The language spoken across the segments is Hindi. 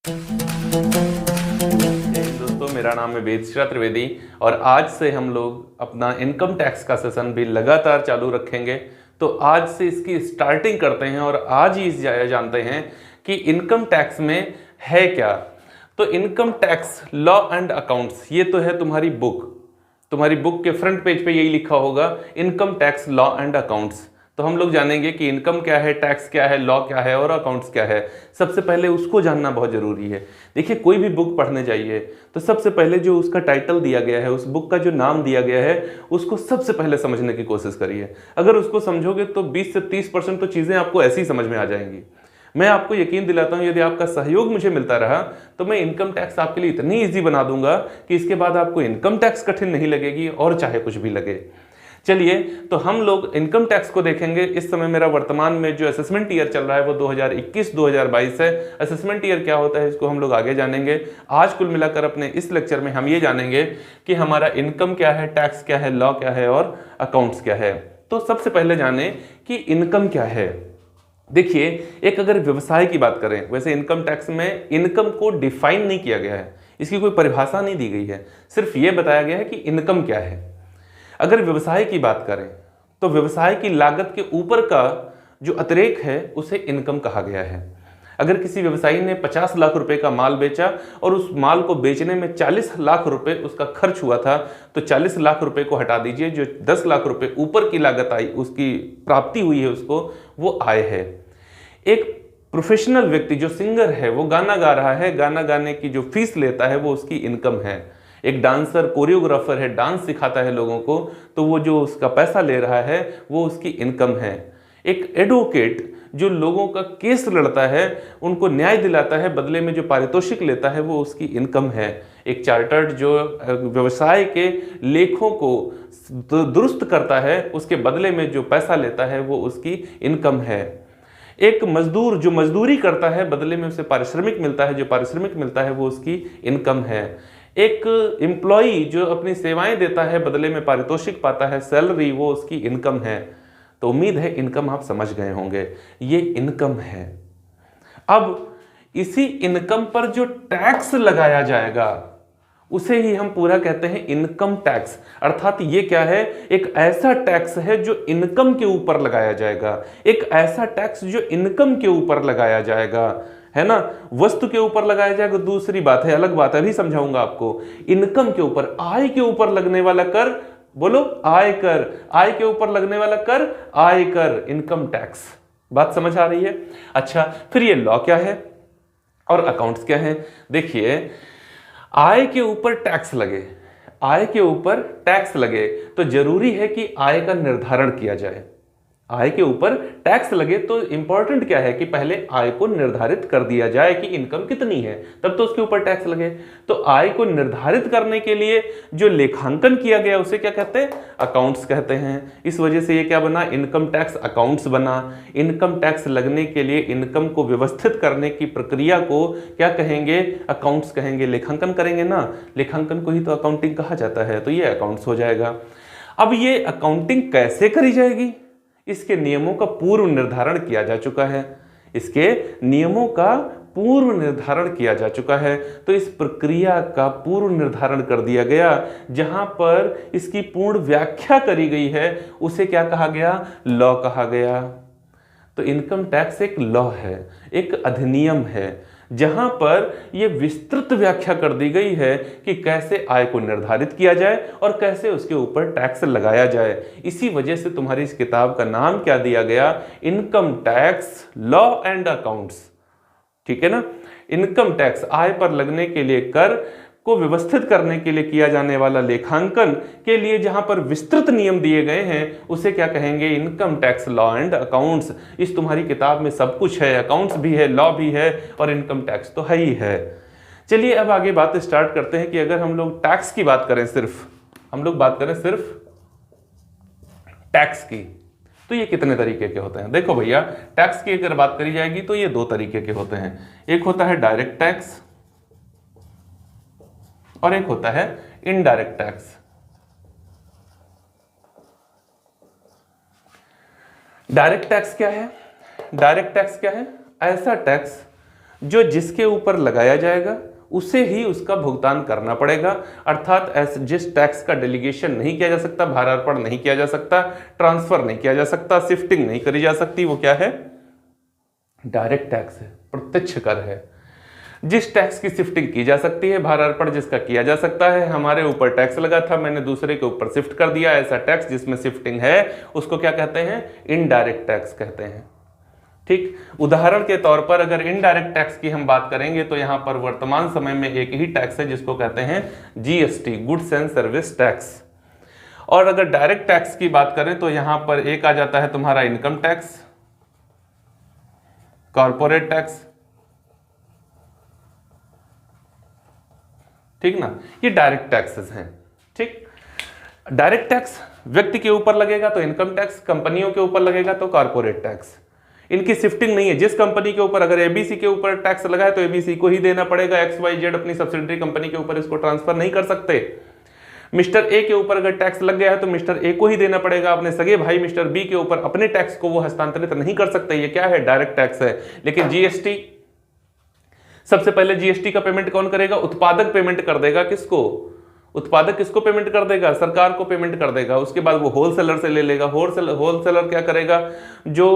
दोस्तों, मेरा नाम है वेदश्री त्रिवेदी और आज से हम लोग अपना इनकम टैक्स का सेशन भी लगातार चालू रखेंगे। तो आज से इसकी स्टार्टिंग करते हैं और आज ही जानते हैं कि इनकम टैक्स में है क्या। तो income tax law and accounts, ये तो है तुम्हारी बुक के फ्रंट पेज पे यही लिखा होगा, income tax law and accounts. तो हम लोग जानेंगे कि इनकम क्या है, टैक्स क्या है, लॉ क्या है और अकाउंट्स क्या है। सबसे पहले उसको जानना बहुत जरूरी है। देखिए, कोई भी बुक पढ़ने जाइए तो सबसे पहले जो उसका टाइटल दिया गया है, उस बुक का जो नाम दिया गया है, उसको सबसे पहले समझने की कोशिश करिए। अगर उसको समझोगे तो 20 से 30% तो चीजें आपको ऐसे ही समझ में आ जाएंगी। मैं आपको यकीन दिलाता हूं, यदि आपका सहयोग मुझे मिलता रहा तो मैं इनकम टैक्स आपके लिए इतनी इजी बना दूंगा कि इसके बाद आपको इनकम टैक्स कठिन नहीं लगेगी, और चाहे कुछ भी लगे। चलिए, तो हम लोग इनकम टैक्स को देखेंगे। इस समय मेरा वर्तमान में जो असेसमेंट ईयर चल रहा है वो 2021-2022 है। असेसमेंट ईयर क्या होता है इसको हम लोग आगे जानेंगे। आज कुल मिलाकर अपने इस लेक्चर में हम ये जानेंगे कि हमारा इनकम क्या है, टैक्स क्या है, लॉ क्या है और अकाउंट्स क्या है। तो सबसे पहले जाने कि इनकम क्या है। देखिए, एक अगर व्यवसाय की बात करें, वैसे इनकम टैक्स में इनकम को डिफाइन नहीं किया गया है, इसकी कोई परिभाषा नहीं दी गई है, सिर्फ ये बताया गया है कि इनकम क्या है। अगर व्यवसाय की बात करें तो व्यवसाय की लागत के ऊपर का जो अतिरेक है उसे इनकम कहा गया है। अगर किसी व्यवसायी ने 50 लाख रुपए का माल बेचा और उस माल को बेचने में 40 लाख रुपए उसका खर्च हुआ था, तो 40 लाख रुपए को हटा दीजिए, जो 10 लाख रुपए ऊपर की लागत आई, उसकी प्राप्ति हुई है उसको, वो आय है। एक प्रोफेशनल व्यक्ति जो सिंगर है, वो गाना गा रहा है, गाना गाने की जो फीस लेता है वो उसकी इनकम है। एक डांसर कोरियोग्राफर है, डांस सिखाता है लोगों को, तो वो जो उसका पैसा ले रहा है वो उसकी इनकम है। एक एडवोकेट जो लोगों का केस लड़ता है, उनको न्याय दिलाता है, बदले में जो पारितोषिक लेता है वो उसकी इनकम है। एक चार्टर्ड जो व्यवसाय के लेखों को दुरुस्त करता है, उसके बदले में जो पैसा लेता है वो उसकी इनकम है। एक मजदूर जो मजदूरी करता है, बदले में उसे पारिश्रमिक मिलता है, जो पारिश्रमिक मिलता है वो उसकी इनकम है। एक एम्प्लॉई जो अपनी सेवाएं देता है, बदले में पारितोषिक पाता है, सैलरी, वो उसकी इनकम है। तो उम्मीद है इनकम आप समझ गए होंगे, ये इनकम है। अब इसी इनकम पर जो टैक्स लगाया जाएगा उसे ही हम पूरा कहते हैं इनकम टैक्स। अर्थात ये क्या है, एक ऐसा टैक्स है जो इनकम के ऊपर लगाया जाएगा, एक ऐसा टैक्स जो इनकम के ऊपर लगाया जाएगा, है ना। वस्तु के ऊपर लगाया जाएगा दूसरी बात है, अलग बात है, अभी समझाऊंगा आपको। इनकम के ऊपर, आय के ऊपर लगने वाला कर, बोलो आयकर, आय के ऊपर लगने वाला कर आयकर, इनकम टैक्स। बात समझ आ रही है? अच्छा, फिर ये लॉ क्या है और अकाउंट्स क्या है। देखिए, आय के ऊपर टैक्स लगे, आय के ऊपर टैक्स लगे तो जरूरी है कि आय का निर्धारण किया जाए। आय के ऊपर टैक्स लगे तो इंपॉर्टेंट क्या है कि पहले आय को निर्धारित कर दिया जाए कि इनकम कितनी है, तब तो उसके ऊपर टैक्स लगे। तो आय को निर्धारित करने के लिए जो लेखांकन किया गया उसे क्या कहते हैं, अकाउंट्स कहते हैं। इस वजह से ये क्या बना, इनकम टैक्स अकाउंट्स बना। इनकम टैक्स लगने के लिए इनकम को व्यवस्थित करने की प्रक्रिया को क्या कहेंगे, अकाउंट्स कहेंगे। लेखांकन करेंगे ना, लेखांकन को ही तो अकाउंटिंग कहा जाता है, तो ये अकाउंट्स हो जाएगा। अब ये अकाउंटिंग कैसे करी जाएगी, इसके नियमों का पूर्व निर्धारण किया जा चुका है, इसके नियमों का पूर्व निर्धारण किया जा चुका है। तो इस प्रक्रिया का पूर्व निर्धारण कर दिया गया, जहां पर इसकी पूर्ण व्याख्या करी गई है, उसे क्या कहा गया, लॉ कहा गया। तो इनकम टैक्स एक लॉ है, एक अधिनियम है, जहां पर यह विस्तृत व्याख्या कर दी गई है कि कैसे आय को निर्धारित किया जाए और कैसे उसके ऊपर टैक्स लगाया जाए। इसी वजह से तुम्हारी इस किताब का नाम क्या दिया गया, income tax law and accounts. ठीक है ना। इनकम टैक्स, आय पर लगने के लिए कर को व्यवस्थित करने के लिए किया जाने वाला लेखांकन के लिए जहां पर विस्तृत नियम दिए गए हैं, उसे क्या कहेंगे, income tax law and accounts. इस तुम्हारी किताब में सब कुछ है, अकाउंट्स भी है, लॉ भी है और इनकम टैक्स तो है ही है। चलिए, अब आगे बात स्टार्ट करते हैं कि अगर हम लोग टैक्स की बात करें, सिर्फ हम लोग बात करें सिर्फ टैक्स की, तो ये कितने तरीके के होते हैं। देखो भैया, टैक्स की अगर बात करी जाएगी तो ये दो तरीके के होते हैं। एक होता है डायरेक्ट टैक्स और एक होता है इनडायरेक्ट टैक्स। डायरेक्ट टैक्स क्या है, डायरेक्ट टैक्स क्या है, ऐसा टैक्स जो जिसके ऊपर लगाया जाएगा उसे ही उसका भुगतान करना पड़ेगा। अर्थात जिस टैक्स का डेलीगेशन नहीं किया जा सकता, भारार्पण नहीं किया जा सकता, ट्रांसफर नहीं किया जा सकता, शिफ्टिंग नहीं करी जा सकती, वो क्या है? डायरेक्ट टैक्स है, प्रत्यक्ष कर है। जिस टैक्स की शिफ्टिंग की जा सकती है, भारार्पण जिसका किया जा सकता है, हमारे ऊपर टैक्स लगा था, मैंने दूसरे के ऊपर शिफ्ट कर दिया, ऐसा टैक्स जिसमें शिफ्टिंग है उसको क्या कहते हैं? इनडायरेक्ट टैक्स कहते हैं। ठीक, उदाहरण के तौर पर अगर इनडायरेक्ट टैक्स की हम बात करेंगे तो यहां पर वर्तमान समय में एक ही टैक्स है जिसको कहते हैं GST, goods and service tax. और अगर डायरेक्ट टैक्स की बात करें तो यहां पर एक आ जाता है तुम्हारा इनकम टैक्स, कॉर्पोरेट टैक्स, ठीक ना, ये डायरेक्ट टैक्सेस हैं। ठीक, डायरेक्ट टैक्स व्यक्ति के ऊपर लगेगा तो इनकम टैक्स, कंपनियों के ऊपर लगेगा तो कॉर्पोरेट टैक्स। इनकी शिफ्टिंग नहीं है, जिस कंपनी के ऊपर अगर एबीसी के ऊपर टैक्स लगा है तो एबीसी को ही देना पड़ेगा, XYZ अपनी सब्सिडरी कंपनी के ऊपर इसको ट्रांसफर नहीं कर सकते। मिस्टर ए के ऊपर अगर टैक्स लग गया है तो मिस्टर ए को ही देना पड़ेगा, अपने सगे भाई मिस्टर बी के ऊपर अपने टैक्स को वो हस्तांतरित नहीं कर सकते। ये क्या है? डायरेक्ट टैक्स है। लेकिन जीएसटी, सबसे पहले जीएसटी का पेमेंट कौन करेगा? उत्पादक पेमेंट कर देगा। किसको? उत्पादक किसको पेमेंट कर देगा? सरकार को पेमेंट कर देगा। उसके बाद वो होलसेलर से ले लेगा। होलसेलर क्या करेगा? जो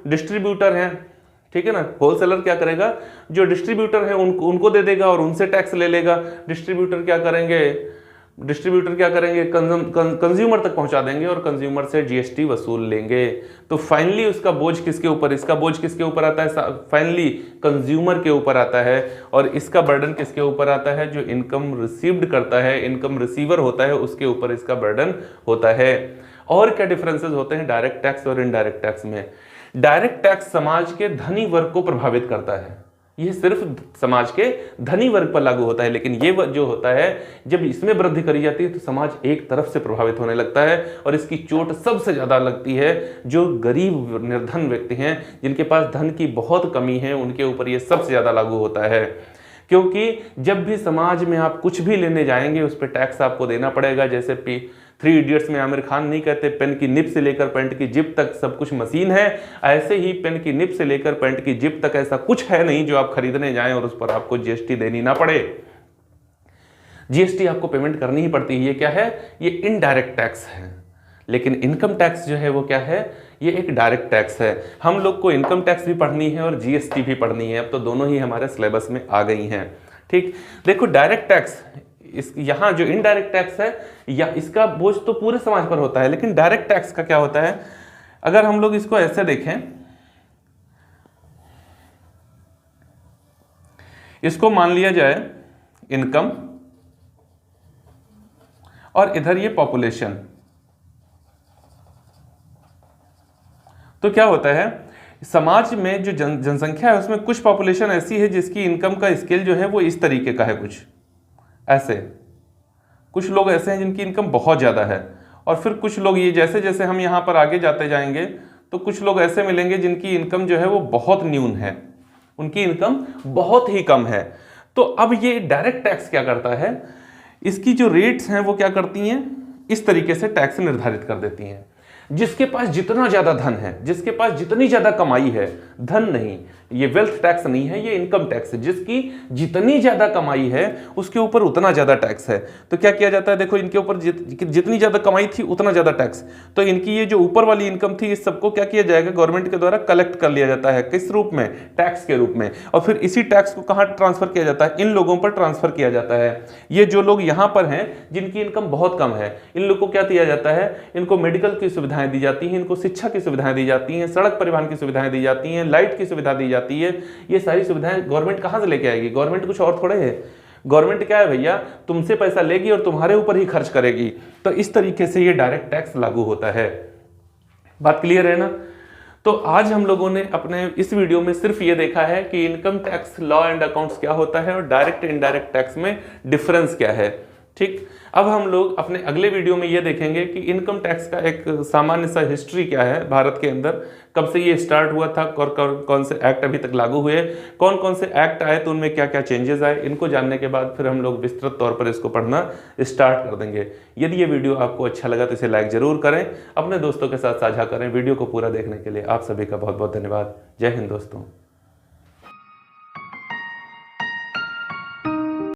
डिस्ट्रीब्यूटर हैं, ठीक है ना, होलसेलर क्या करेगा? जो डिस्ट्रीब्यूटर हैं उनको दे देगा और उनसे टैक्स ले लेगा। डिस्ट्रीब्यूटर क्या करेंगे? कंज्यूमर तक पहुंचा देंगे और कंज्यूमर से जीएसटी वसूल लेंगे। तो फाइनली उसका बोझ किसके ऊपर? इसका बोझ किसके ऊपर आता है? फाइनली कंज्यूमर के ऊपर आता है। और इसका बर्डन किसके ऊपर आता है? जो इनकम रिसीव्ड करता है, इनकम रिसीवर होता है, उसके ऊपर इसका बर्डन होता है। और क्या डिफरेंसेस होते हैं डायरेक्ट टैक्स और इनडायरेक्ट टैक्स में? डायरेक्ट टैक्स समाज के धनी वर्ग को प्रभावित करता है, यह सिर्फ समाज के धनी वर्ग पर लागू होता है। लेकिन ये जो होता है, जब इसमें वृद्धि करी जाती है तो समाज एक तरफ से प्रभावित होने लगता है और इसकी चोट सबसे ज्यादा लगती है जो गरीब निर्धन व्यक्ति हैं, जिनके पास धन की बहुत कमी है, उनके ऊपर ये सबसे ज्यादा लागू होता है। क्योंकि जब भी समाज में आप कुछ भी लेने जाएंगे उस पर टैक्स आपको देना पड़ेगा। जैसे 3 इडियट्स में आमिर खान नहीं कहते पेन की निब से लेकर पैंट की जिप तक सब कुछ मशीन है, ऐसे ही पेन की निब से लेकर पैंट की जिप तक ऐसा कुछ है नहीं जो आप खरीदने जाएं और उस पर आपको जीएसटी देनी ना पड़े। जीएसटी आपको पेमेंट करनी ही पड़ती है। ये क्या है? ये इनडायरेक्ट टैक्स है। लेकिन इनकम टैक्स जो है वो क्या है? ये एक डायरेक्ट टैक्स है। हम लोग को इनकम टैक्स भी पढ़नी है और जीएसटी भी पढ़नी है, अब तो दोनों ही हमारे सिलेबस में आ गई हैं। ठीक, देखो डायरेक्ट टैक्स, यहाँ जो इनडायरेक्ट टैक्स है या इसका बोझ तो पूरे समाज पर होता है, लेकिन डायरेक्ट टैक्स का क्या होता है? अगर हम लोग इसको ऐसे देखें, इसको मान लिया जाए इनकम और इधर ये पॉपुलेशन, तो क्या होता है समाज में जो जनसंख्या है उसमें कुछ पॉपुलेशन ऐसी है जिसकी इनकम का स्केल जो है वो इस तरीके का है, कुछ ऐसे, कुछ लोग ऐसे हैं जिनकी इनकम बहुत ज़्यादा है, और फिर कुछ लोग ये जैसे जैसे हम यहाँ पर आगे जाते जाएंगे तो कुछ लोग ऐसे मिलेंगे जिनकी इनकम जो है वो बहुत न्यून है, उनकी इनकम बहुत ही कम है। तो अब ये डायरेक्ट टैक्स क्या करता है? इसकी जो रेट्स हैं वो क्या करती हैं? इस तरीके से टैक्स निर्धारित कर देती हैं। जिसके पास जितना ज्यादा धन है, जिसके पास जितनी ज्यादा कमाई है, धन नहीं, ये वेल्थ टैक्स नहीं है, ये इनकम टैक्स है। जिसकी जितनी ज्यादा कमाई है उसके ऊपर उतना ज्यादा टैक्स है। तो क्या किया जाता है? देखो इनके ऊपर जितनी ज्यादा कमाई थी उतना ज्यादा टैक्स। तो इनकी ये जो ऊपर वाली इनकम थी इस सबको क्या किया जाएगा? गवर्नमेंट के द्वारा कलेक्ट कर लिया जाता है। किस रूप में? टैक्स के रूप में। और फिर इसी टैक्स को कहाँ ट्रांसफर किया जाता है? इन लोगों पर ट्रांसफर किया जाता है। ये जो लोग यहाँ पर हैं जिनकी इनकम बहुत कम है, इन लोग को क्या दिया जाता है? इनको मेडिकल की सुविधाएं दी जाती हैं, इनको शिक्षा की सुविधाएं दी जाती हैं, सड़क परिवहन की सुविधाएं दी जाती हैं, लाइट की सुविधा दी जाती है। ये सारी सुविधाएं गवर्नमेंट कहां से लेके आएगी? गवर्नमेंट कुछ और थोड़े है। गवर्नमेंट क्या है भैया? तुमसे पैसा लेगी और तुम्हारे ऊपर ही खर्च करेगी। तो इस तरीके से ये डायरेक्ट टैक्स लागू होता है। बात क्लियर है ना? तो आज हम लोगों ने अपने इस वीडियो में सिर्फ ये देखा है कि income tax law and accounts क्या होता है और डायरेक्ट इनडायरेक्ट टैक्स में डिफरेंस क्या है। ठीक, अब हम लोग अपने अगले वीडियो में ये देखेंगे कि इनकम टैक्स का एक सामान्य सा हिस्ट्री क्या है भारत के अंदर, कब से ये स्टार्ट हुआ था और कौन से एक्ट अभी तक लागू हुए, कौन कौन से एक्ट आए तो उनमें क्या क्या चेंजेस आए। इनको जानने के बाद फिर हम लोग विस्तृत तौर पर इसको पढ़ना स्टार्ट कर देंगे। यदि ये वीडियो आपको अच्छा लगा तो इसे लाइक जरूर करें, अपने दोस्तों के साथ साझा करें। वीडियो को पूरा देखने के लिए आप सभी का बहुत बहुत धन्यवाद। जय हिंद दोस्तों।